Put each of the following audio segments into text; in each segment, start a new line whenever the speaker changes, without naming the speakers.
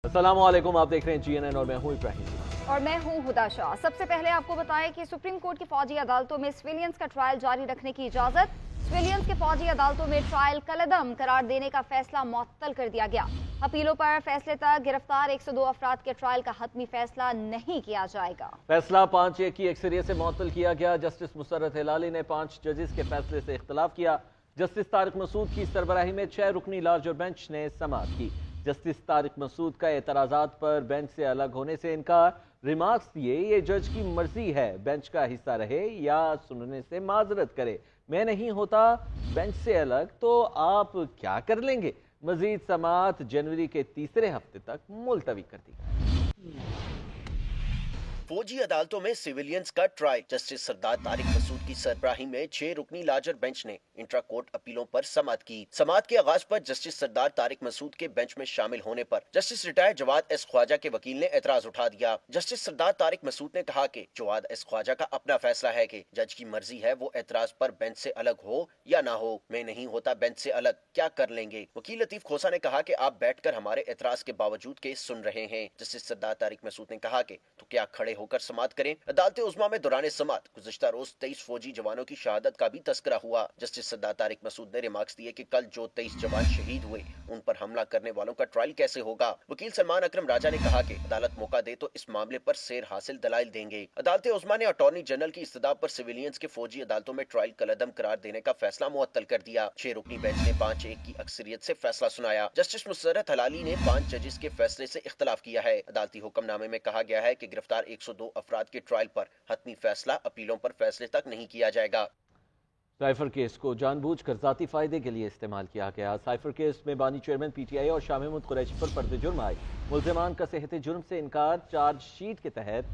अस्सलाम वालेकुम, आप देख रहे हैं GNN और मैं हूं इब्राहिम
और मैं हूं हुदा शाह। सबसे पहले आपको बताएं कि सुप्रीम कोर्ट की फौजी अदालतों में सिविलियंस का ट्रायल जारी रखने की इजाजत। सिविलियंस के फौजी अदालतों में ट्रायल कलअदम करार देने का फैसला मुअत्तल कर दिया गया। अपीलों पर फैसले तक गिरफ्तार 102 अफराद के ट्रायल का हतमी फैसला नहीं किया जाएगा।
फैसला 5-1 की अक्सरियत से मुअत्तल किया गया। जस्टिस मुसर्रत हिलाली ने 5 जजेस के फैसले से इख्तलाफ किया। जस्टिस तारिक मसूद की सरबराही में 6 रुकनी लार्जर बेंच ने समाअत की। जस्टिस तारिक मसूद का एतराज़ात पर बेंच से अलग होने से इनकार। रिमार्क्स दिए, ये जज की मर्जी है, बेंच का हिस्सा रहे या सुनने से माजरत करे। मैं नहीं होता बेंच से अलग तो आप क्या कर लेंगे। मजीद समाअत जनवरी के तीसरे हफ्ते तक मुलतवी कर दी।
फौजी अदालतों में सिविलियंस का ट्रायल। जस्टिस सरदार तारिक मसूद की सरबराही में 6 रुकनी लार्जर बेंच ने इंट्रा कोर्ट अपीलों पर समाअत की। समाअत के आगाज पर जस्टिस सरदार तारिक मसूद के बेंच में शामिल होने पर justice retired Jawad S Khawaja के वकील ने एतराज उठा दिया। जस्टिस सरदार तारिक मसूद ने कहा कि जवाद एस ख्वाजा का अपना फैसला है कि जज की मर्जी है वो एतराज पर बेंच से अलग हो या ना हो। मैं नहीं होता बेंच से अलग, क्या कर लेंगे। वकील लतीफ खोसा ने कहा कि आप बैठकर हमारे एतराज के बावजूद केस सुन रहे हैं। जस्टिस सरदार तारिक मसूद ने कहा कि तो क्या खड़े होकर समाअत करें। अदालत उज़्मा में दौरान समाअत गुज़िश्ता रोज 23 फौजी जवानों की शहादत का भी तस्करा हुआ। जस्टिस सरदार तारिक मसूद ने रिमार्क्स दिए कि कल जो 23 जवान शहीद हुए उन पर हमला करने वालों का ट्रायल कैसे होगा। वकील सलमान अकरम राजा ने कहा कि अदालत मौका दे तो इस मामले पर सेर हासिल दलाइल देंगे। अदालत उज़्मा ने अटॉर्नी जनरल की इस्तदा पर सिविलियंस के फौजी अदालतों में ट्रायल कलअदम करार देने का फैसला मुअत्तल कर दिया। 6 रुकनी बेंच ने 5-1 की अक्सरियत से फैसला सुनाया। जस्टिस मुसर्रत हिलाली ने 5 जजेस के फैसले से इख्तलाफ किया है। अदालती हुक्मनामे में कहा गया है कि गिरफ्तार 102 अफराद के ट्रायल पर हतमी फैसला अपीलों पर फैसले तक नहीं किया जाएगा।
साइफर केस को जानबूझकर जाती फायदे के लिए इस्तेमाल किया गया। साइफर केस में बानी चेयरमैन PTI और शाह महमूद कुरैशी पर फर्द जुर्म आए। मुल्ज़िमान का सेहत जुर्म से इनकार। चार्जशीट के तहत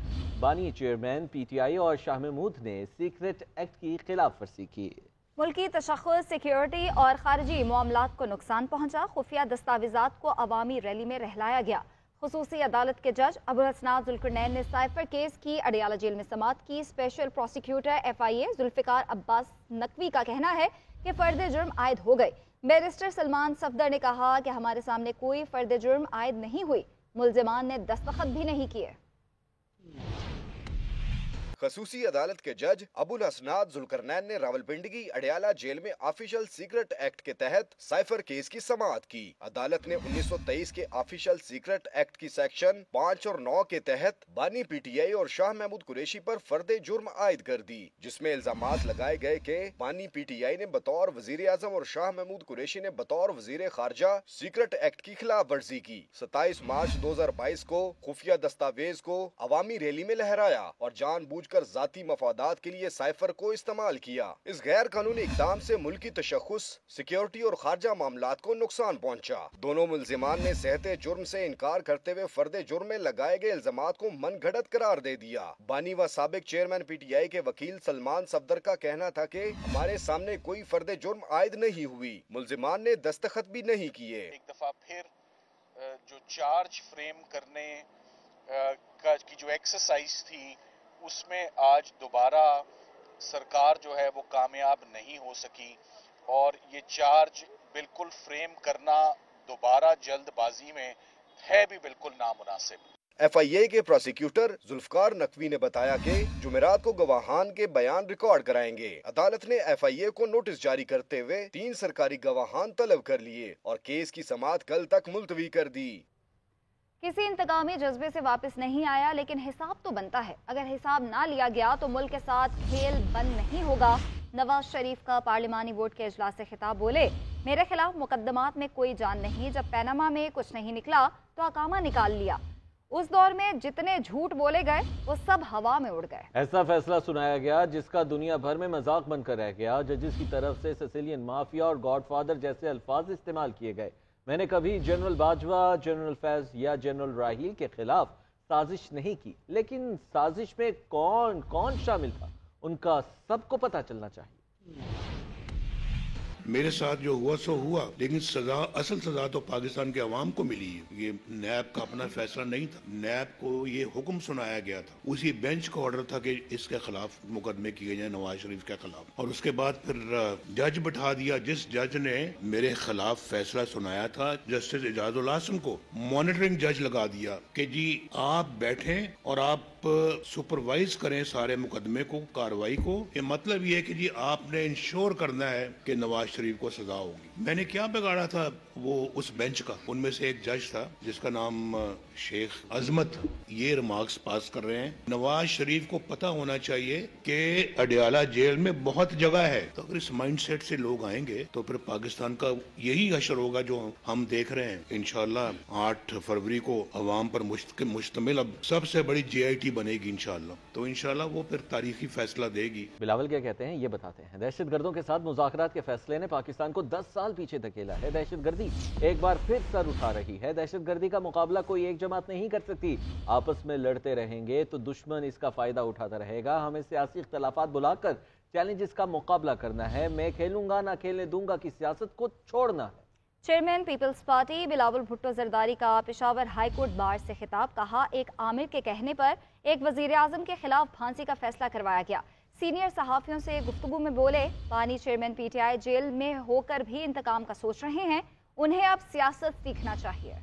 बानी चेयरमैन PTI और शाह महमूद ने सीक्रेट एक्ट की खिलाफ वर्जी की।
मुल्की तशख़्ख़ुस, सिक्योरिटी और खारजी मामलात को नुकसान पहुंचा। खुफिया दस्तावेजात को अवामी रैली में रहलाया गया। खुसूसी अदालत के जज अबुल हसनात जुल्करनैन ने साइफर केस की अडियाला जेल में समाअत की। Special prosecutor FIA Zulfiqar Abbas Naqvi का कहना है कि फर्द जुर्म आयद हो गए। बैरिस्टर सलमान सफदर ने कहा कि हमारे सामने कोई फर्द जुर्म आयद नहीं हुई, मुल्ज़िमान ने दस्तखत भी नहीं किए।
खसूसी अदालत के जज अबुल हसनात जुल्करनैन ने रावलपिंडी की अडियाला जेल में ऑफिशियल सीक्रेट एक्ट के तहत साइफर केस की समाअत की। अदालत ने 1923 के ऑफिशियल सीक्रेट एक्ट की सेक्शन 5 और 9 के तहत बानी PTI और शाह महमूद कुरैशी पर फर्द जुर्म आयद कर दी, जिसमें इल्जामात लगाए गए कि बानी PTI ने बतौर वजीर आजम और शाह महमूद कुरैशी ने बतौर वजीर खारजा सीक्रेट एक्ट की खिलाफ वर्जी की। 27 मार्च 2022 को खुफिया दस्तावेज को अवामी रैली में लहराया और जानबूझ कर जाती मफादात के लिए साइफर को इस्तेमाल किया। इस गैर कानूनी इक़दाम से मुल्की तशख़्ख़ुस, सिक्योरिटी और खारजा मामलात को नुकसान पहुंचा। दोनों मुल्ज़िमान ने सेहत जुर्म से इनकार करते हुए फर्द जुर्म में लगाए गए इल्जामात को मनगढ़ंत करार दे दिया। बानी व साबिक चेयरमैन PTI के वकील सलमान सफदर का कहना था कि हमारे सामने कोई फर्द जुर्म आयद नहीं हुई, मुल्ज़िमान ने दस्तखत भी नहीं किए।
एक दफा फिर जो चार्ज फ्रेम करने की जो एक्सरसाइज थी उसमें आज दोबारा सरकार जो है वो कामयाब नहीं हो सकी और ये चार्ज बिल्कुल फ्रेम करना दोबारा जल्दबाजी में है भी बिल्कुल नामुनासिब।
FIA के प्रोसिक्यूटर जुल्फकार नकवी ने बताया कि जुमेरात को गवाहान के बयान रिकॉर्ड कराएंगे। अदालत ने FIA को नोटिस जारी करते हुए 3 सरकारी गवाहान तलब कर लिए और केस की समाअत कल तक मुलतवी कर दी।
किसी इंतकामी जज्बे से वापस नहीं आया, लेकिन हिसाब तो बनता है। अगर हिसाब ना लिया गया तो मुल्क के साथ खेल बंद नहीं होगा। नवाज शरीफ का पार्लिमानी बोर्ड के इजलास से खिताब, बोले मेरे खिलाफ मुकदमात में कोई जान नहीं, जब पैनामा में कुछ नहीं निकला तो अकामा निकाल लिया। उस दौर में जितने झूठ बोले गए वो सब हवा में उड़ गए।
ऐसा फैसला सुनाया गया जिसका दुनिया भर में मजाक बनकर रह गया। जजेस की तरफ से सिसिलियन माफिया और गॉडफादर जैसे अल्फाज इस्तेमाल किए गए। मैंने कभी जनरल बाजवा, जनरल फैज या जनरल राहील के खिलाफ साजिश नहीं की, लेकिन साजिश में कौन कौन शामिल था उनका सबको पता चलना चाहिए।
मेरे साथ जो हुआ सो हुआ, लेकिन सजा, असल सजा तो पाकिस्तान के अवाम को मिली है। ये नैब का अपना फैसला नहीं था, नैब को ये हुक्म सुनाया गया था, उसी बेंच का ऑर्डर था कि इसके खिलाफ मुकदमे किए जाए नवाज शरीफ के खिलाफ, और उसके बाद फिर जज बिठा दिया। जिस जज ने मेरे खिलाफ फैसला सुनाया था, जस्टिस इजाजुल आसम को मॉनिटरिंग जज लगा दिया कि जी आप बैठें और आप सुपरवाइज करें सारे मुकदमे को, कार्रवाई को। ये मतलब ये है कि जी आपने इंश्योर करना है कि नवाज शरीफ को सजा होगी। मैंने क्या बिगाड़ा था वो उस बेंच का? उनमें से एक जज था जिसका नाम शेख अजमत, ये रिमार्क्स पास कर रहे हैं, नवाज शरीफ को पता होना चाहिए कि अडयाला जेल में बहुत जगह है। तो अगर इस माइंड सेट से लोग आएंगे तो फिर पाकिस्तान का यही हशर होगा जो हम देख रहे हैं। इंशाल्लाह 8 फरवरी को अवाम पर मुश्तमिल अब सबसे बड़ी JIT बनेगी इंशाल्लाह, तो इंशाल्लाह वो फिर तारीखी फैसला देगी।
बिलावल क्या कहते हैं ये बताते हैं। दहशतगर्दों के साथ मुज़ाकरात के फैसले ने पाकिस्तान को 10 साल पीछे धकेला है। दहशतगर्दी एक बार फिर सर उठा रही है। दहशतगर्दी का मुकाबला कोई एक जमात नहीं कर सकती। आपस में लड़ते रहेंगे तो दुश्मन इसका फायदा उठाता रहेगा। हमें सियासी इख्तलाफात बुलाकर चैलेंजेस का मुकाबला करना है। मैं खेलूंगा ना खेलने दूंगा की सियासत को छोड़ना है।
Chairman Peoples Party Bilawal Bhutto Zardari का पेशावर हाई कोर्ट बार से खिताब। कहा, एक आमिर के कहने पर एक वजीर आजम के खिलाफ फांसी का फैसला करवाया गया। सीनियर सहाफियों से गुफ्तगू में बोले, पानी चेयरमैन PTI जेल में होकर भी इंतकाम का सोच रहे हैं, उन्हें अब सियासत सीखना चाहिए।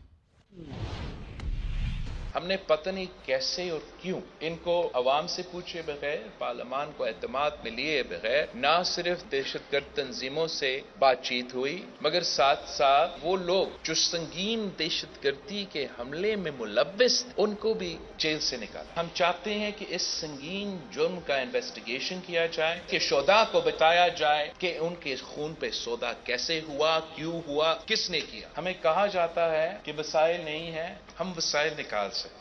हमने पता नहीं कैसे और क्यों इनको अवाम से पूछे बगैर, पार्लियामान को एतमाद में लिए बगैर न सिर्फ दहशतगर्द तंजीमों से बातचीत हुई, मगर साथ साथ वो लोग जो संगीन दहशतगर्दी के हमले में मुलव्विस, उनको भी जेल से निकाला। हम चाहते हैं कि इस संगीन जुर्म का इन्वेस्टिगेशन किया जाए, कि शोधा को बताया जाए कि उनके खून पे सौदा कैसे हुआ, क्यों हुआ, किसने किया। हमें कहा जाता है कि वसाइल नहीं है, हम वसाइल निकाल सकते हैं।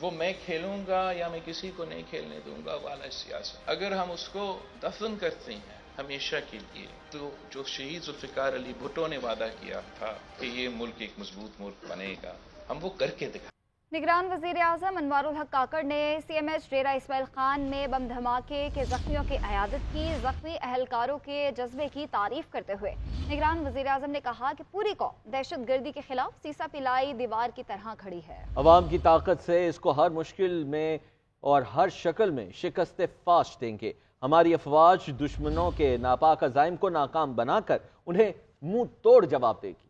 वो मैं खेलूंगा या मैं किसी को नहीं खेलने दूंगा वाला सियासत, अगर हम उसको दफन करते हैं हमेशा के लिए, तो जो शहीद जुल्फिकार अली भुट्टो ने वादा किया था कि ये मुल्क एक मजबूत मुल्क बनेगा, हम वो करके दिखा।
निगरान वजीर आजम अनवारुल हक काकड़ ने CMH डेरा इस्माइल खान में बम धमाके के जख्मियों की अयादत की। जख्मी अहलकारों के जज्बे की तारीफ करते हुए निगरान वजीर आजम ने कहा कि पूरी कौम दहशतगर्दी के खिलाफ सीसा पिलाई दीवार की तरह खड़ी है।
अवाम की ताकत से इसको हर मुश्किल में और हर शक्ल में शिकस्त फाश देंगे। हमारी अफवाज दुश्मनों के नापाक अज़ाइम को नाकाम बनाकर उन्हें मुंह तोड़ जवाब देगी।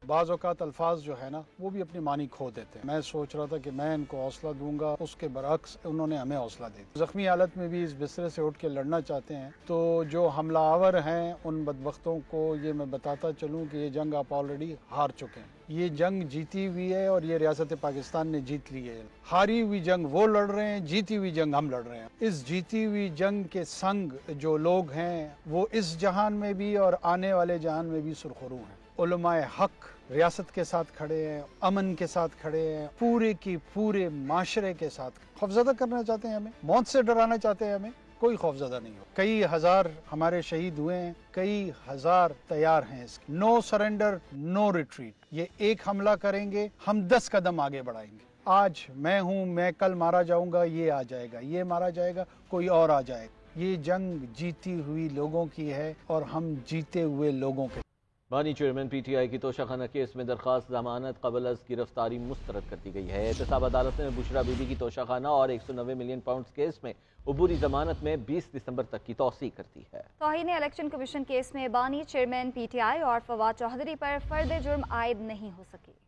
बाज़ औक़ात अल्फाज जो है ना वो भी अपनी मानी खो देते हैं। मैं सोच रहा था कि मैं इनको हौसला दूंगा, उसके बरअक्स उन्होंने हमें हौसला दे दिया। जख्मी हालत में भी इस बिस्तरे से उठ के लड़ना चाहते हैं। तो जो हमलावर हैं उन बदबख्तों को ये मैं बताता चलूँ कि ये जंग आप ऑलरेडी हार चुके हैं। ये जंग जीती हुई है और ये रियासत पाकिस्तान ने जीत ली है। हारी हुई जंग वो लड़ रहे हैं, जीती हुई जंग हम लड़ रहे हैं। इस जीती हुई जंग के संग जो लोग हैं वो इस जहान में भी और आने वाले जहान में भी सुरखरू हैं। उलमाए हक रियासत के साथ खड़े हैं, अमन के साथ खड़े हैं, पूरे की पूरे माशरे के साथ। खौफजदा करना चाहते हैं हमें, मौत से डराना चाहते हैं हमें, कोई खौफजदा नहीं हो। कई हजार हमारे शहीद हुए हैं, कई हजार तैयार हैं इसके। No surrender, no retreat. ये एक हमला करेंगे, हम 10 कदम आगे बढ़ाएंगे। आज मैं हूँ, मैं कल मारा जाऊंगा, ये आ जाएगा, ये मारा जाएगा, कोई और आ जाएगा। ये जंग जीती हुई लोगों की है और हम जीते हुए लोगों के।
बानी चेयरमैन PTI की तोशाखाना केस में दरखास्त जमानत कबल अज गिरफ्तारी मुस्तरद कर दी गई है। एहतसाब अदालत ने बुशरा बीबी की तोशाखाना और 190 मिलियन पाउंड केस में अबूरी जमानत में 20 दिसंबर तक की तौसीक कर दी है।
तौहीन इलेक्शन कमीशन केस में बानी चेयरमैन PTI और फवाद चौधरी पर फर्द जुर्म आयद नहीं हो सकी।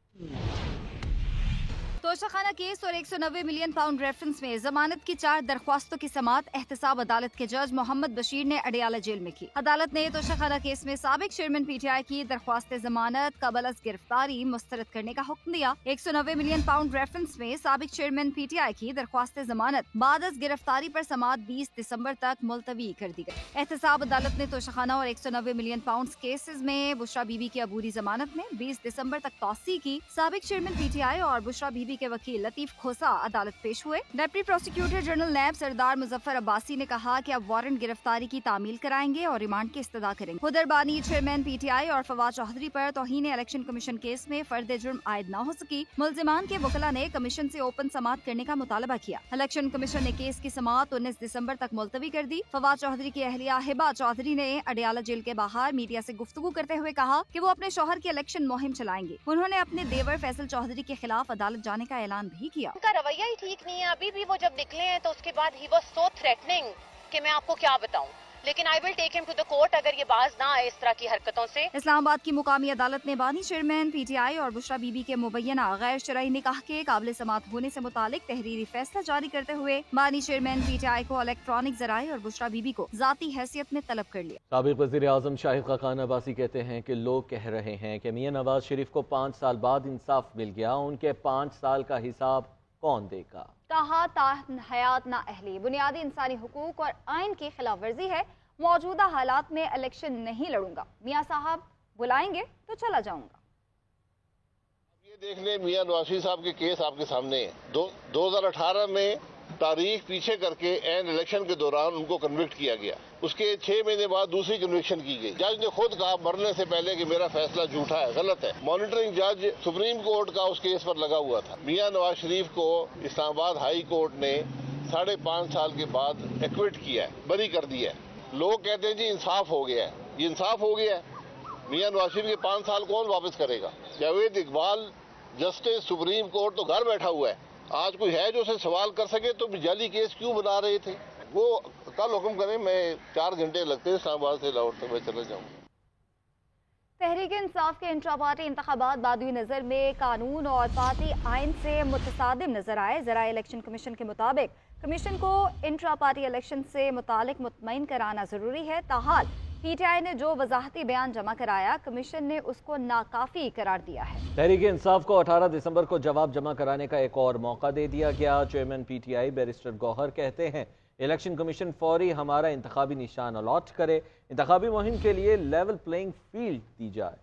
तोशाखाना केस और 190 मिलियन पाउंड रेफरेंस में जमानत की 4 दरख्वास्तों की समाअत एहतसाब अदालत के जज मोहम्मद बशीर ने अडयाला जेल में की। अदालत ने तोशाखाना केस में साबिक चेयरमैन PTI की दरख्वास्त जमानत कबल अज गिरफ्तारी मुस्तरद करने का हुक्म दिया। 190 मिलियन पाउंड रेफरेंस में साबिक चेयरमैन PTI की दरख्वास्त जमानत बाद अज गिरफ्तारी पर समाअत 20 दिसंबर तक मुलतवी कर दी गई। एहतसाब अदालत ने तोशाखाना और 190 मिलियन पाउंड केसेस में बुशरा बीबी की अबूरी जमानत में 20 दिसंबर तक तौसीक की। साबिक चेयरमैन PTI और बुशरा बीबी के वकील लतीफ खोसा अदालत पेश हुए। डिप्टी प्रोसिक्यूटर जनरल नैब सरदार मुजफ्फर अब्बासी ने कहा कि अब वारंट गिरफ्तारी की तामील कराएंगे और रिमांड की इस्तदा करेंगे। उधर बानी चेयरमैन PTI और फवाद चौधरी पर तौहीन इलेक्शन कमीशन केस में फर्द जुर्म आयद न हो सकी। मुल्जिमान के वकला ने कमीशन से ओपन समाअत करने का मुतालबा किया। इलेक्शन कमीशन ने केस की समाअत 19 दिसंबर तक मुलतवी कर दी। फवाद चौधरी की अहलिया हिबा चौधरी ने अडियाला जेल के बाहर मीडिया से गुफ्तगू करते हुए कहा कि वो अपने शौहर की इलेक्शन मुहिम चलाएंगे। उन्होंने अपने देवर फैसल चौधरी के खिलाफ अदालत जाने का ऐलान भी किया।
उनका रवैया ही ठीक नहीं है। अभी भी वो जब निकले हैं तो उसके बाद ही वाज सो थ्रेटनिंग कि मैं आपको क्या बताऊं, लेकिन I will take him to the court अगर ये बाज ना आए इस तरह की हरकतों से।
इस्लामाबाद की मुकामी अदालत ने बानी चेयरमैन PTI और बुशरा बीबी के मुबैना गैर शरई निकाह के काबिल समात होने से मुतालिक तहरीरी फैसला जारी करते हुए बानी चेयरमैन PTI को इलेक्ट्रॉनिक जराए और बुशरा बीबी को जाती हैसियत में तलब कर लिया।
साबिक वज़ीर आज़म शाहिद खाकान अब्बासी कहते हैं कि लोग कह रहे हैं कि मियां नवाज शरीफ को 5 साल बाद इंसाफ मिल गया, उनके 5 साल का हिसाब कौन देगा।
कहा हयात ना अहली बुनियादी इंसानी हुकूक और आइन की खिलाफ वर्जी है। मौजूदा हालात में इलेक्शन नहीं लड़ूंगा। मियां साहब बुलाएंगे तो चला जाऊंगा।
ये देख लें, मियां नवाज शरीफ साहब के केस आपके सामने है। 2018 में तारीख पीछे करके एंड इलेक्शन के दौरान उनको कन्विक्ट किया गया। उसके 6 महीने बाद दूसरी कन्विक्शन की गई। जज ने खुद कहा मरने से पहले कि मेरा फैसला झूठा है, गलत है। मॉनिटरिंग जज सुप्रीम कोर्ट का उस केस पर लगा हुआ था। मियां नवाज शरीफ को इस्लामाबाद हाई कोर्ट ने 5.5 साल के बाद एक्विट किया है, बरी कर दिया है। लोग कहते हैं जी इंसाफ हो गया है। ये इंसाफ हो गया है? मियां नवाज शरीफ के 5 साल कौन वापस करेगा? Javed Iqbal justice supreme court तो घर बैठा हुआ है। आज कोई है जो उसे सवाल कर सके तो जाली केस क्यों बना रहे थे? वो कल हुक्म करें, मैं 4 घंटे लगते हैं इस्लामाबाद से लाहौर तक, मैं चला जाऊंगा।
तहरीक इंसाफ के इंट्रा पार्टी इंतखाबात बादी नज़र में कानून और पार्टी आइन से मुतसादिम नजर आए। ज़राए इलेक्शन कमीशन के मुताबिक कमीशन को इंट्रा पार्टी इलेक्शन से मुतालिक मुतमईन कराना जरूरी है। ताहाल PTI ने जो वजाहती बयान जमा कराया, कमीशन ने उसको नाकाफी करार दिया है।
तहरीक इंसाफ को 18 दिसंबर को जवाब जमा कराने का एक और मौका दे दिया गया। चेयरमैन PTI बैरिस्टर गौहर कहते हैं इलेक्शन कमीशन फौरी हमारा इंतखाबी निशान अलॉट करे, इंतखाबी मुहिम के लिए लेवल प्लेइंग फील्ड दी जाए।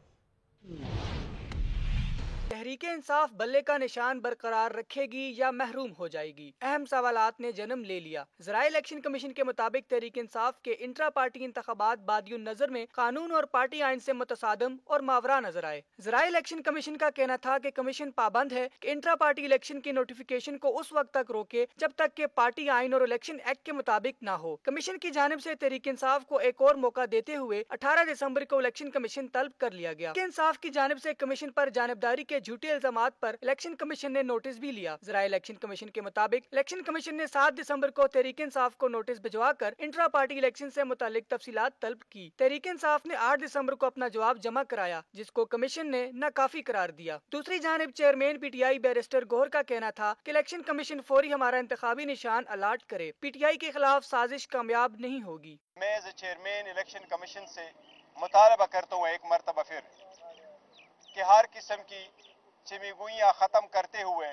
तहरीक इंसाफ बल्ले का निशान बरकरार रखेगी या महरूम हो जाएगी, अहम सवालात ने जन्म ले लिया। ज़राए इलेक्शन कमीशन के मुताबिक तहरीक इंसाफ के इंट्रा पार्टी इंतखाबात बादियुन नजर में कानून और पार्टी आइन से मुतसादम और मावरा नजर आए। ज़राए इलेक्शन कमीशन का कहना था कि कमीशन पाबंद है कि इंट्रा पार्टी इलेक्शन की नोटिफिकेशन को उस वक्त तक रोके जब तक के पार्टी आइन और इलेक्शन एक्ट के मुताबिक न हो। कमीशन की जानिब से तहरीक इंसाफ को एक और मौका देते हुए 18 दिसंबर को इलेक्शन कमीशन तलब कर लिया गया। इंसाफ की जानिब से कमीशन पर जानिबदारी के झूठे इल्जामात पर इलेक्शन कमीशन ने नोटिस भी लिया। ज़राए इलेक्शन कमीशन के मुताबिक इलेक्शन कमीशन ने 7 दिसंबर को तहरीक इंसाफ को नोटिस भिजवा कर इंट्रा पार्टी इलेक्शन से मुतालिक तफसीलात तलब की। तहरीक इंसाफ ने 8 दिसंबर को अपना जवाब जमा कराया, जिसको कमीशन ने नाकाफी करार दिया। दूसरी जानिब चेयरमैन PTI बैरिस्टर गौहर का कहना था कि इलेक्शन कमीशन फौरी हमारा इंतखाबी निशान अलॉट करे। PTI के खिलाफ साजिश कामयाब नहीं होगी।
मैं एज चेयरमैन इलेक्शन कमीशन से मुतालबा करता हूँ एक मरतबा फिर कि हर किस्म की चिमीगुइयाँ खत्म करते हुए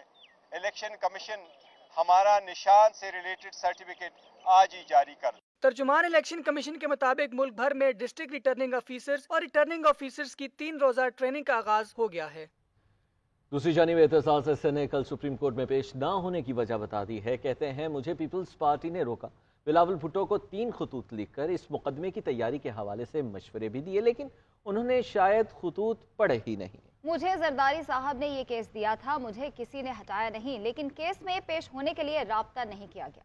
इलेक्शन कमीशन हमारा निशान से रिलेटेड सर्टिफिकेट आज ही जारी कर।
तर्जुमान इलेक्शन कमीशन के मुताबिक मुल्क भर में डिस्ट्रिक्ट रिटर्निंग ऑफिसर्स और रिटर्निंग ऑफिसर्स की 3 रोजा ट्रेनिंग का आगाज हो गया है।
दूसरी जानिब एहतसास से ने कल सुप्रीम कोर्ट में पेश ना होने की वजह बता दी है। कहते हैं मुझे पीपल्स पार्टी ने रोका। बिलावल भुट्टो को 3 खतूत लिखकर इस मुकदमे की तैयारी के हवाले से मशवरे भी दिए, लेकिन उन्होंने शायद खतूत पढ़े ही नहीं।
मुझे जरदारी साहब ने ये केस दिया था, मुझे किसी ने हटाया नहीं, लेकिन केस में पेश होने के लिए राब्ता नहीं किया गया।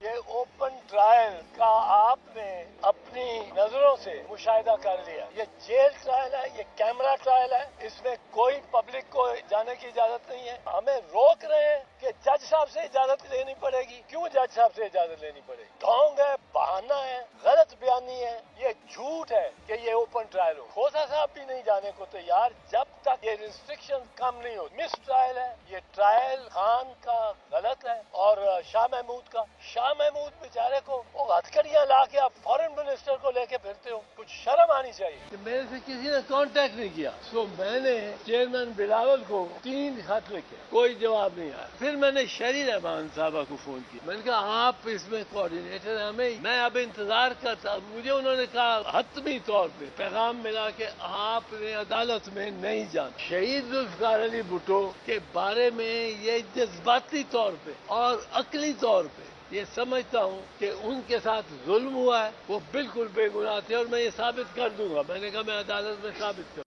ये ओपन ट्रायल का आपने अपनी नजरों से मुशाहिदा कर लिया। ये जेल ट्रायल है, ये कैमरा ट्रायल है, इसमें कोई पब्लिक को जाने की इजाजत नहीं है। हमें रोक रहे हैं कि जज साहब से इजाजत लेनी पड़ेगी। क्यों जज साहब से इजाजत लेनी पड़ेगी? ढोंग है, बहाना है, गलत बयानी है, ये झूठ है कि ये ओपन ट्रायल हो। खोसा साहब भी नहीं जाने को तैयार जब तक ये रिस्ट्रिक्शन कम नहीं हो। मिस ट्रायल है, ये ट्रायल खान का गलत है اور شاہ محمود کا. شاہ محمود بیچارے کو وہ ہتھکڑیاں لا کے آپ فارن منسٹر کو لے کے پھرتے ہو, کچھ شرم آنی چاہیے. میرے سے کسی نے کانٹیکٹ نہیں کیا, سو میں نے چیئرمین بلاول کو 3 خط لکھے, کوئی جواب نہیں آیا. پھر میں نے شہری رحمان صاحبہ کو فون کیا, میں نے کہا آپ اس میں کوآرڈینیٹر ہیں, ہمیں میں اب انتظار کرتا. مجھے انہوں نے کہا حتمی طور پہ پیغام ملا کہ آپ نے عدالت میں نہیں جانا. شہید ذوالفقار علی بھٹو کے بارے میں یہ جذباتی طور پہ اور عقلی طور پہ یہ سمجھتا ہوں کہ ان کے ساتھ ظلم ہوا ہے, وہ بالکل بے گناہ تھے اور میں یہ ثابت کر دوں گا. میں نے کہا میں عدالت میں ثابت کروں.